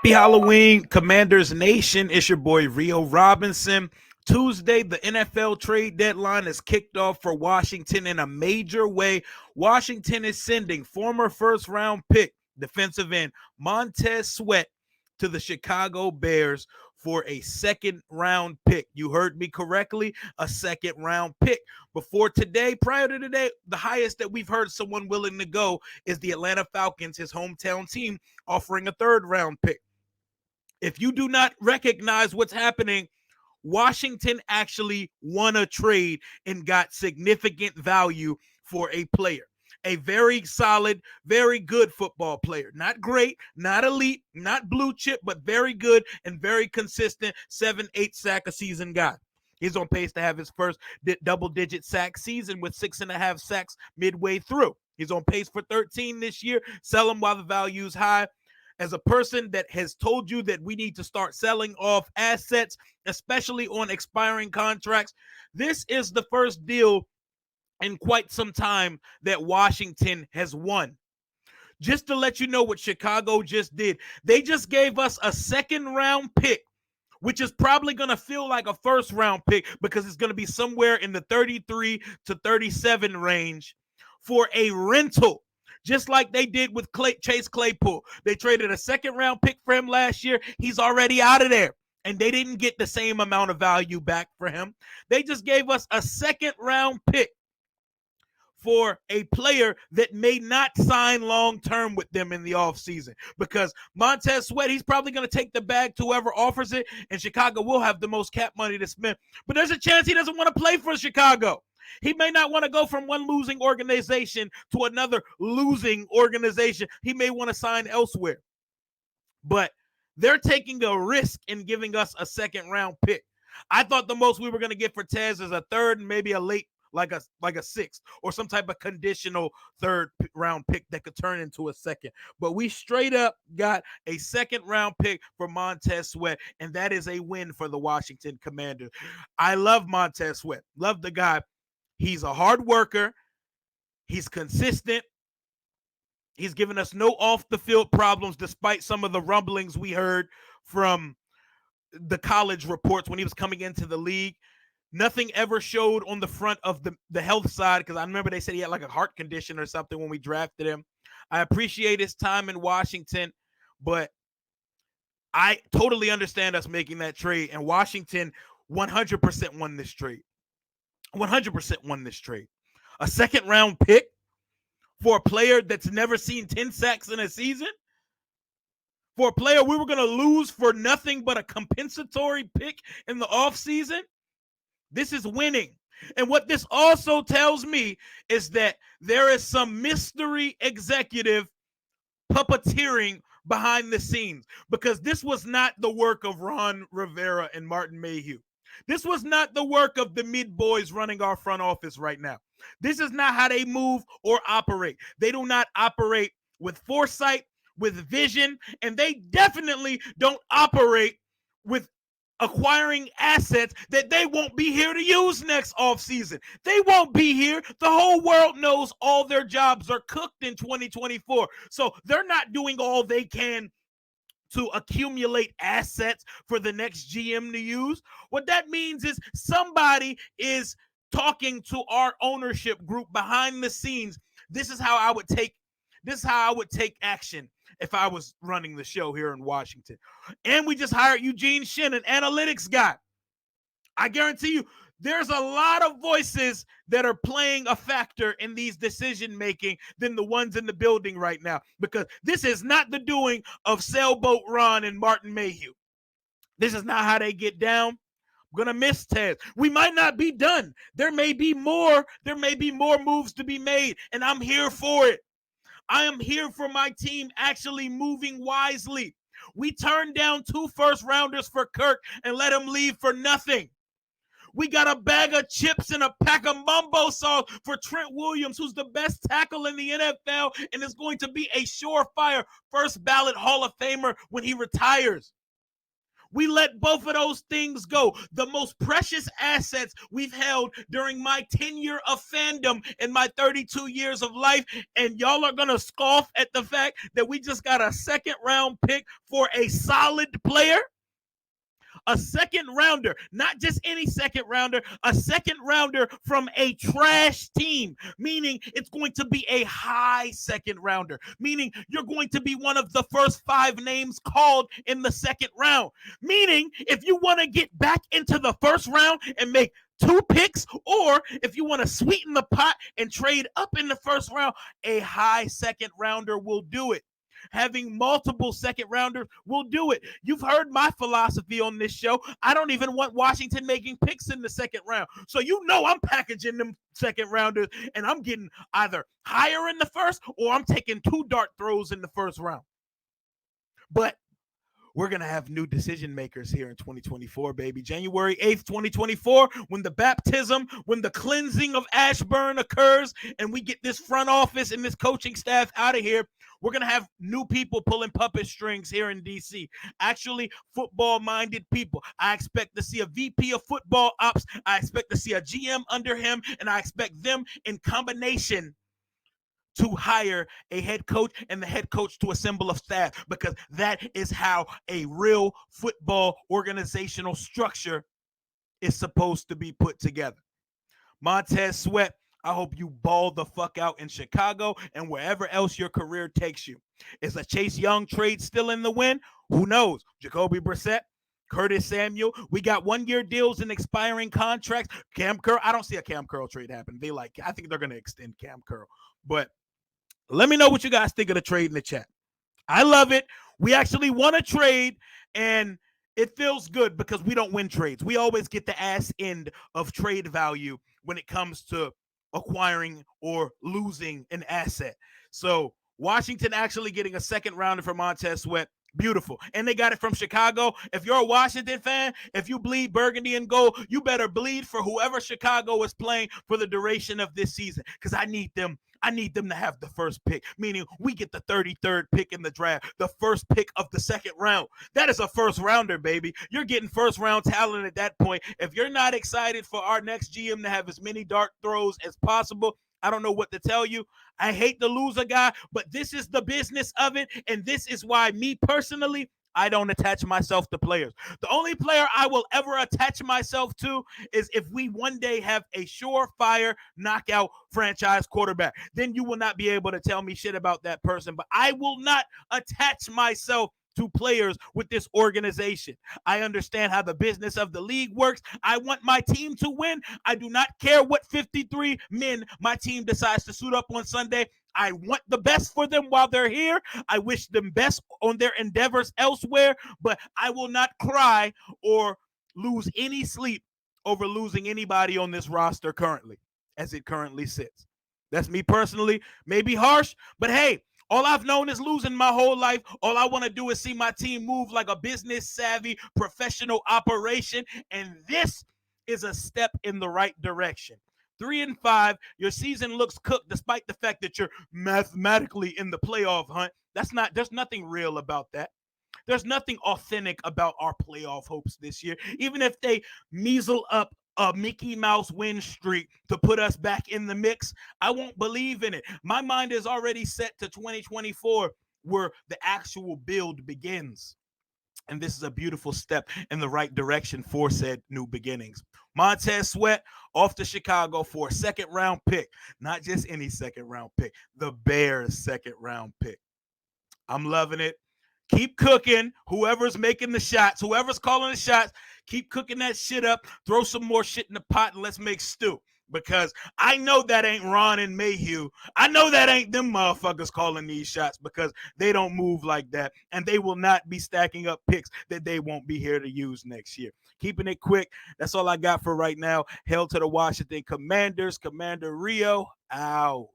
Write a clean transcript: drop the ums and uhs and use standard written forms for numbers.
Happy Halloween, Commanders Nation. It's your boy Rio Robinson. Tuesday, the NFL trade deadline is kicked off for Washington in a major way. Washington is sending former first round pick defensive end Montez Sweat to the Chicago Bears for a second round pick. You heard me correctly, a second round pick. Prior to today, the highest that we've heard someone willing to go is the Atlanta Falcons, his hometown team, offering a third round pick. If you do not recognize what's happening, Washington actually won a trade and got significant value for a player. A very solid, very good football player. Not great, not elite, not blue chip, but very good and very consistent 7-8 sack a season guy. He's on pace to have his first double-digit sack season with 6.5 sacks midway through. He's on pace for 13 this year. Sell him while the value is high. As a person that has told you that we need to start selling off assets, especially on expiring contracts, this is the first deal in quite some time that Washington has won. Just to let you know what Chicago just did, they just gave us a second round pick, which is probably going to feel like a first round pick because it's going to be somewhere in the 33 to 37 range for a rental. Just like they did with Chase Claypool. They traded a second round pick for him last year. He's already out of there. And they didn't get the same amount of value back for him. They just gave us a second round pick for a player that may not sign long-term with them in the offseason. Because Montez Sweat, he's probably going to take the bag to whoever offers it, and Chicago will have the most cap money to spend. But there's a chance he doesn't want to play for Chicago. He may not want to go from one losing organization to another losing organization. He may want to sign elsewhere. But they're taking a risk in giving us a second-round pick. I thought the most we were going to get for Tez is a third and maybe a late, like a sixth or some type of conditional third round pick that could turn into a second. But we straight up got a second round pick for Montez Sweat, and that is a win for the Washington Commanders. I love Montez Sweat. Love the guy. He's a hard worker. He's consistent. He's given us no off-the-field problems despite some of the rumblings we heard from the college reports when he was coming into the league. Nothing ever showed on the front of the health side because I remember they said he had like a heart condition or something when we drafted him. I appreciate his time in Washington, but I totally understand us making that trade, and Washington 100% won this trade. 100% won this trade. A second round pick for a player that's never seen 10 sacks in a season? For a player we were going to lose for nothing but a compensatory pick in the offseason? This is winning. And what this also tells me is that there is some mystery executive puppeteering behind the scenes because this was not the work of Ron Rivera and Martin Mayhew. This was not the work of the mid boys running our front office right now. This is not how they move or operate. They do not operate with foresight, with vision, and they definitely don't operate with acquiring assets that they won't be here to use next offseason. They won't be here. The whole world knows all their jobs are cooked in 2024. So they're not doing all they can to accumulate assets for the next GM to use. What that means is somebody is talking to our ownership group behind the scenes. This is how I would take action if I was running the show here in Washington. And we just hired Eugene Shin, an analytics guy. I guarantee you, there's a lot of voices that are playing a factor in these decision-making than the ones in the building right now, because this is not the doing of Sailboat Ron and Martin Mayhew. This is not how they get down. I'm going to miss Tez. We might not be done. There may be more moves to be made, and I'm here for it. I am here for my team actually moving wisely. We turned down 2 first-rounders for Kirk and let him leave for nothing. We got a bag of chips and a pack of mumbo sauce for Trent Williams, who's the best tackle in the NFL and is going to be a surefire first ballot Hall of Famer when he retires. We let both of those things go. The most precious assets we've held during my tenure of fandom in my 32 years of life. And y'all are going to scoff at the fact that we just got a second round pick for a solid player. A second rounder, not just any second rounder, a second rounder from a trash team, meaning it's going to be a high second rounder, meaning you're going to be one of the first 5 names called in the second round. Meaning, if you want to get back into the first round and make 2 picks, or if you want to sweeten the pot and trade up in the first round, a high second rounder will do it. Having multiple second rounders will do it. You've heard my philosophy on this show. I don't even want Washington making picks in the second round. So you know I'm packaging them second rounders and I'm getting either higher in the first or I'm taking 2 dart throws in the first round. But we're going to have new decision makers here in 2024, baby. January 8th, 2024, when the baptism, when the cleansing of Ashburn occurs, and we get this front office and this coaching staff out of here, we're going to have new people pulling puppet strings here in D.C. Actually, football-minded people. I expect to see a VP of football ops. I expect to see a GM under him, and I expect them in combination to hire a head coach and the head coach to assemble a staff, because that is how a real football organizational structure is supposed to be put together. Montez Sweat, I hope you ball the fuck out in Chicago and wherever else your career takes you. Is a Chase Young trade still in the wind? Who knows? Jacoby Brissett, Curtis Samuel. We got 1-year deals and expiring contracts. Cam Curl. I don't see a Cam Curl trade happen. I think they're going to extend Cam Curl. But let me know what you guys think of the trade in the chat. I love it. We actually won a trade, and it feels good because we don't win trades. We always get the ass end of trade value when it comes to acquiring or losing an asset. So Washington actually getting a second rounder for Montez Sweat. Beautiful. And they got it from Chicago. If you're a Washington fan, if you bleed burgundy and gold, you better bleed for whoever Chicago is playing for the duration of this season, because I need them to have the first pick, meaning we get the 33rd pick in the draft, the first pick of the second round. That is a first rounder, baby. You're getting first round talent at that point. If you're not excited for our next GM to have as many dart throws as possible, I don't know what to tell you. I hate to lose a guy, but this is the business of it, and this is why me personally, I don't attach myself to players. The only player I will ever attach myself to is if we one day have a surefire knockout franchise quarterback. Then you will not be able to tell me shit about that person, but I will not attach myself to players with this organization. I understand how the business of the league works. I want my team to win. I do not care what 53 men my team decides to suit up on Sunday. I want the best for them while they're here. I wish them best on their endeavors elsewhere, but I will not cry or lose any sleep over losing anybody on this roster currently, as it currently sits. That's me personally. Maybe harsh, but hey, all I've known is losing my whole life. All I want to do is see my team move like a business-savvy professional operation, and this is a step in the right direction. 3-5, your season looks cooked despite the fact that you're mathematically in the playoff hunt. There's nothing real about that. There's nothing authentic about our playoff hopes this year. Even if they measle up a Mickey Mouse win streak to put us back in the mix, I won't believe in it. My mind is already set to 2024, where the actual build begins. And this is a beautiful step in the right direction for said new beginnings. Montez Sweat off to Chicago for a second round pick. Not just any second round pick, the Bears' second round pick. I'm loving it. Keep cooking. Whoever's making the shots, whoever's calling the shots, keep cooking that shit up. Throw some more shit in the pot and let's make stew. Because I know that ain't Ron and Mayhew. I know that ain't them motherfuckers calling these shots, because they don't move like that. And they will not be stacking up picks that they won't be here to use next year. Keeping it quick. That's all I got for right now. Hail to the Washington Commanders. Commander Rio out.